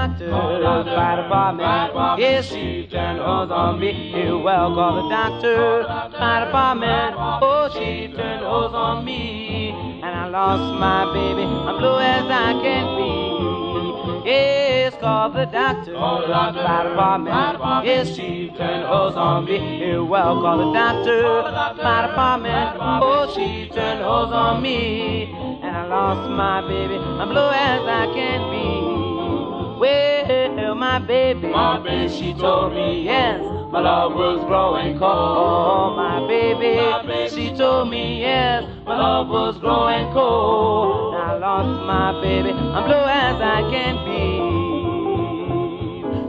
doctor. Fire department, yes, she turned hose on me. You well call the doctor. Fire department, oh, she turned hose on me. And I lost my baby, I'm blue as I can be. Yes, call the doctor. Fire department, yes, she turned hose on me. You well call the doctor. Fire department, oh, she turned hose on me. And I lost my baby, I'm blue as I can be. Well, my baby, she told me yes, my love was growing cold. Oh, my baby, she told me yes, my love was growing cold. Now I lost my baby, I'm blue as I can be.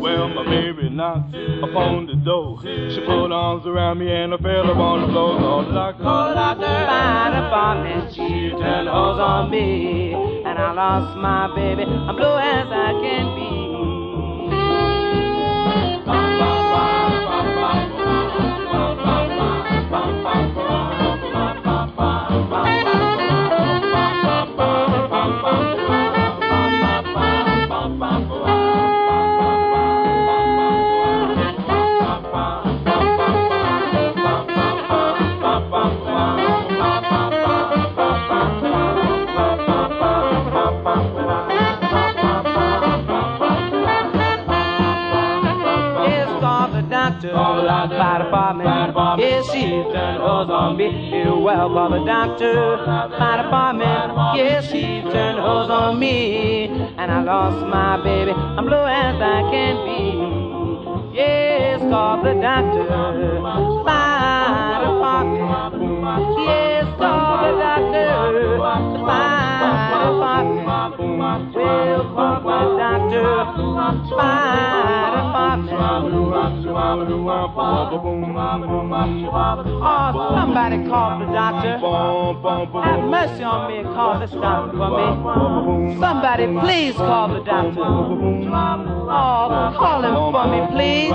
Well, my baby knocked upon the door. She put arms around me and I fell upon the floor. Called the doctor. Fire department, she turned hose on me. And I lost my baby, I'm blue as I can be. Fire department, yes, she turned hose on me. You well call the doctor. Fire department, yes, she turned hose on me. And I lost my baby, I'm blue as I can be. Yes, call the doctor. Fire department, yes, call the doctor. Fire department, well, call the doctor. Fire department. Oh, somebody call the doctor. Have mercy on me and call this doctor for me. Somebody please call the doctor. Oh, call him for me, please.